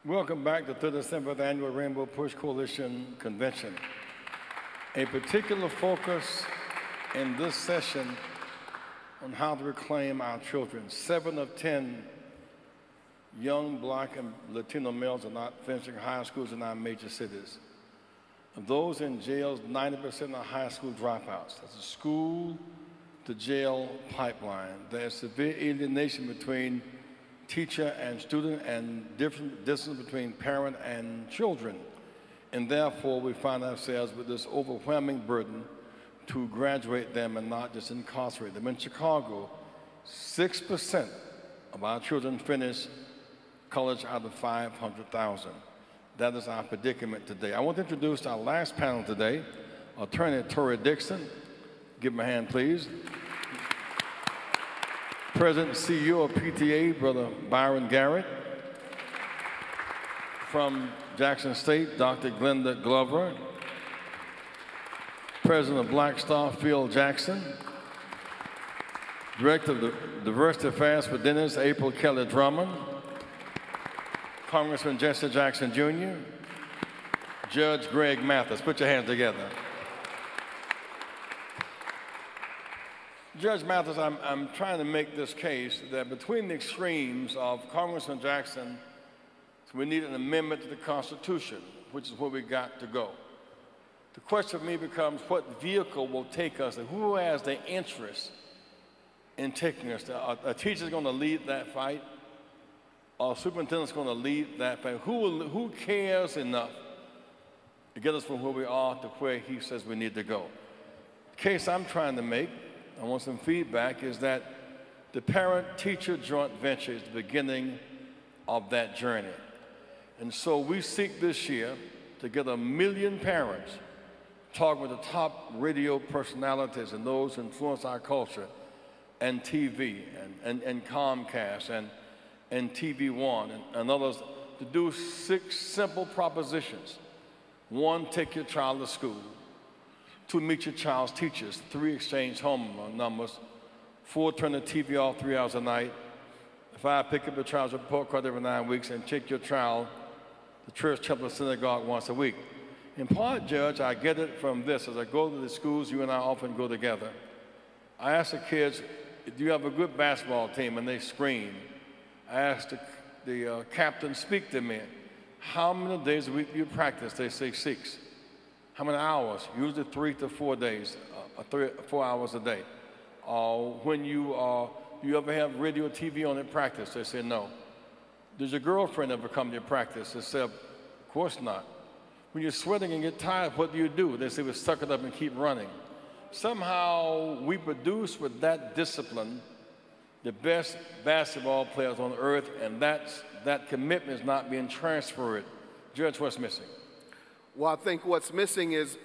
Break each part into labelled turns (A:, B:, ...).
A: Welcome back to the 37th Annual Rainbow Push Coalition Convention. A particular focus in this session on how to reclaim our children. 7 of 10 young Black and Latino males are not finishing high schools in our major cities. Of those in jails, 90% are high school dropouts. That's a school to jail pipeline. There's severe alienation between teacher and student and different distance between parent and children. And therefore, we find ourselves with this overwhelming burden to graduate them and not just incarcerate them. In Chicago, 6% of our children finish college out of 500,000. That is our predicament today. I want to introduce our last panel today, Attorney Torrey Dixon. Give him a hand, please. President and CEO of PTA, Brother Byron Garrett. From Jackson State, Dr. Glenda Glover. President of Black Star, Phil Jackson. Director of the Diversity Affairs for Dennis, April Kelly Drummond. Congressman Jesse Jackson Jr. Judge Greg Mathis. Put your hands together. Judge Mathis, I'm trying to make this case that between the extremes of Congressman Jackson, we need an amendment to the Constitution, which is where we got to go. The question for me becomes what vehicle will take us and who has the interest in taking us there? A teacher's going to lead that fight, or a superintendent's going to lead that fight. Who cares enough to get us from where we are to where he says we need to go? The case I'm trying to make, I want some feedback, is that the parent-teacher joint venture is the beginning of that journey. And so we seek this year to get 1 million parents talking with the top radio personalities and those who influence our culture, and TV, and Comcast, and TV One, and others, to do 6 simple propositions. 1, take your child to school. 2, meet your child's teachers. 3, exchange home numbers. 4, turn the TV off 3 hours a night. 5, pick up your child's report card every 9 weeks and take your child to church, temple, or synagogue once a week. In part, Judge, I get it from this. As I go to the schools, you and I often go together. I ask the kids, do you have a good basketball team? And they scream. I ask the captain, speak to me. How many days a week do you practice? They say 6. How many hours? Usually 3 to 4 days, 4 hours a day. Do you ever have radio, TV on at practice? They say no. Does your girlfriend ever come to your practice? They say, of course not. When you're sweating and get tired, what do? They say, we suck it up and keep running. Somehow we produce with that discipline the best basketball players on earth, and that commitment is not being transferred. Judge, what's missing?
B: Well, I think what's missing is,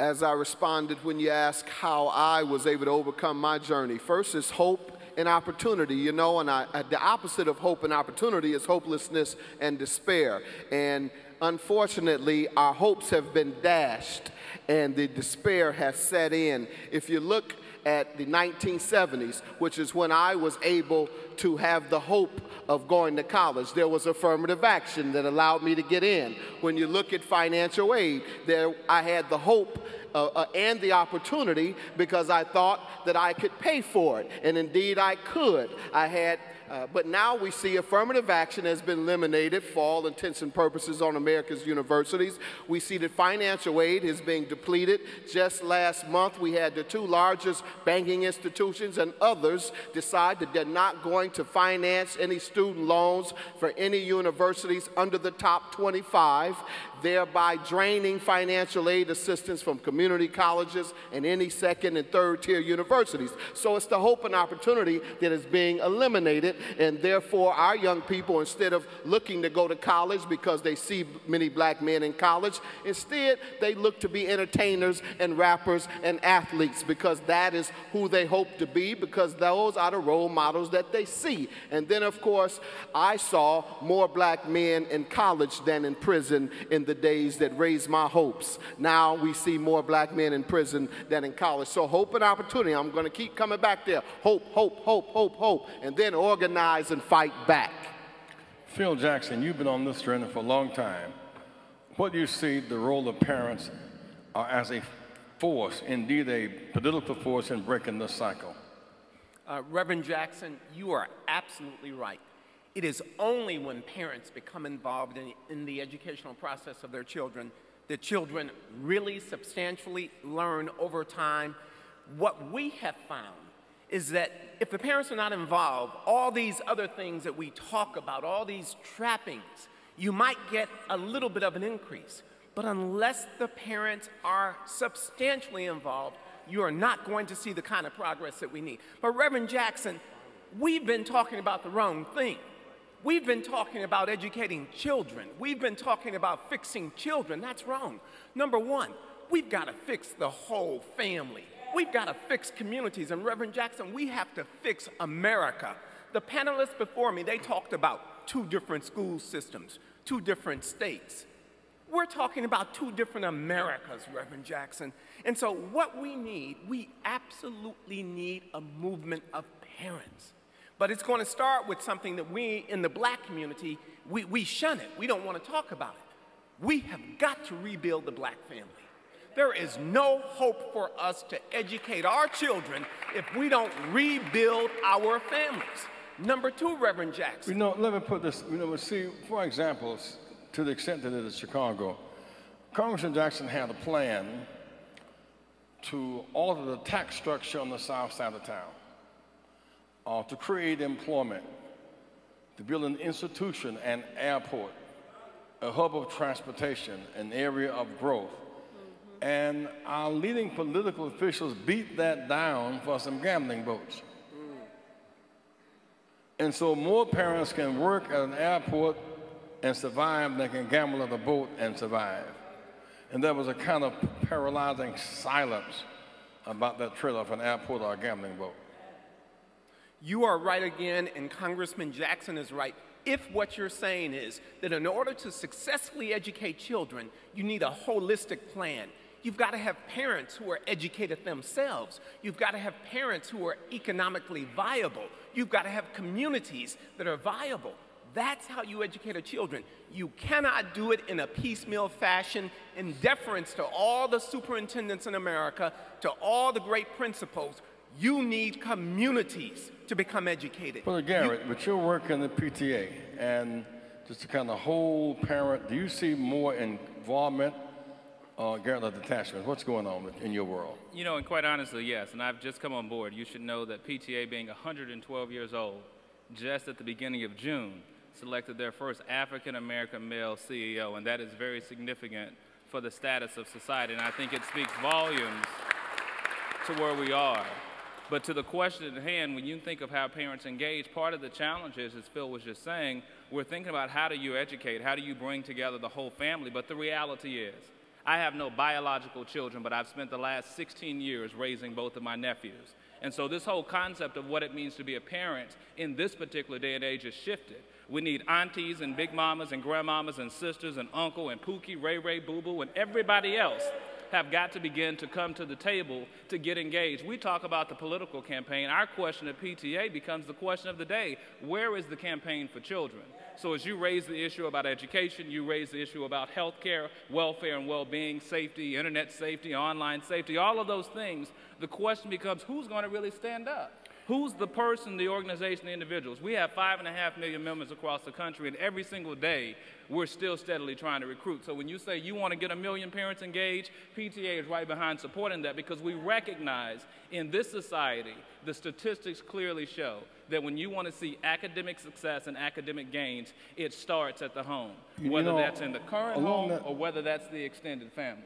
B: as I responded when you asked how I was able to overcome my journey, first is hope and opportunity, you know, and the opposite of hope and opportunity is hopelessness and despair. And unfortunately, our hopes have been dashed and the despair has set in. If you look at the 1970s, which is when I was able to have the hope of going to college, there was affirmative action that allowed me to get in. When you look at financial aid, I had the hope and the opportunity because I thought that I could pay for it, and indeed I could. But now we see affirmative action has been eliminated for all intents and purposes on America's universities. We see that financial aid is being depleted. Just last month, we had the 2 largest banking institutions and others decide that they're not going to finance any student loans for any universities under the top 25, thereby draining financial aid assistance from community colleges and any 2nd and 3rd tier universities. So it's the hope and opportunity that is being eliminated, and therefore our young people, instead of looking to go to college because they see many black men in college, instead they look to be entertainers and rappers and athletes because that is who they hope to be, because those are the role models that they see. And then, of course, I saw more black men in college than in prison in the days that raised my hopes. Now we see more black men in prison than in college. So hope and opportunity, I'm going to keep coming back there. Hope, hope, hope, hope, hope, and then organize and fight back.
A: Phil Jackson, you've been on this journey for a long time. What do you see the role of parents as a force, indeed a political force, in breaking this cycle?
C: Reverend Jackson, you are absolutely right. It is only when parents become involved in the educational process of their children that children really substantially learn over time. What we have found is that if the parents are not involved, all these other things that we talk about, all these trappings, you might get a little bit of an increase. But unless the parents are substantially involved, you are not going to see the kind of progress that we need. But Reverend Jackson, we've been talking about the wrong thing. We've been talking about educating children. We've been talking about fixing children. That's wrong. Number one, we've got to fix the whole family. We've got to fix communities. And Reverend Jackson, we have to fix America. The panelists before me, they talked about 2 different school systems, 2 different states. We're talking about 2 different Americas, Reverend Jackson. And so what we absolutely need a movement of parents. But it's going to start with something that we in the black community, we shun it. We don't want to talk about it. We have got to rebuild the black family. There is no hope for us to educate our children if we don't rebuild our families. Number 2, Reverend Jackson.
A: Let me put this, see, for example, to the extent that it is Chicago, Congressman Jackson had a plan to alter the tax structure on the south side of town, to create employment, to build an institution, an airport, a hub of transportation, an area of growth. And our leading political officials beat that down for some gambling votes. And so more parents can work at an airport and survive than can gamble at a boat and survive. And there was a kind of paralyzing silence about that trade-off, an airport or a gambling boat.
C: You are right again, and Congressman Jackson is right. If what you're saying is that in order to successfully educate children, you need a holistic plan. You've got to have parents who are educated themselves. You've got to have parents who are economically viable. You've got to have communities that are viable. That's how you educate a children. You cannot do it in a piecemeal fashion in deference to all the superintendents in America, to all the great principals. You need communities to become educated.
A: Well, Garrett, but you're working the PTA, and just to kind of hold parent, do you see more involvement, Garrett, or detachment? What's going on in your world?
D: And quite honestly, yes, and I've just come on board. You should know that PTA, being 112 years old, just at the beginning of June, selected their first African-American male CEO, and that is very significant for the status of society, and I think it speaks volumes to where we are. But to the question at hand, when you think of how parents engage, part of the challenge is, as Phil was just saying, we're thinking about how do you educate, how do you bring together the whole family, but the reality is, I have no biological children, but I've spent the last 16 years raising both of my nephews. And so this whole concept of what it means to be a parent in this particular day and age has shifted. We need aunties and big mamas and grandmamas and sisters and uncle and Pookie, Ray Ray, Boo Boo, and everybody else have got to begin to come to the table to get engaged. We talk about the political campaign. Our question at PTA becomes the question of the day. Where is the campaign for children? So as you raise the issue about education, you raise the issue about health care, welfare and well-being, safety, internet safety, online safety, all of those things, the question becomes who's going to really stand up? Who's the person, the organization, the individuals? We have 5.5 million members across the country, and every single day, we're still steadily trying to recruit. So when you say you want to get 1 million parents engaged, PTA is right behind supporting that because we recognize in this society, the statistics clearly show that when you want to see academic success and academic gains, it starts at the home, whether that's in the current home or whether that's the extended family.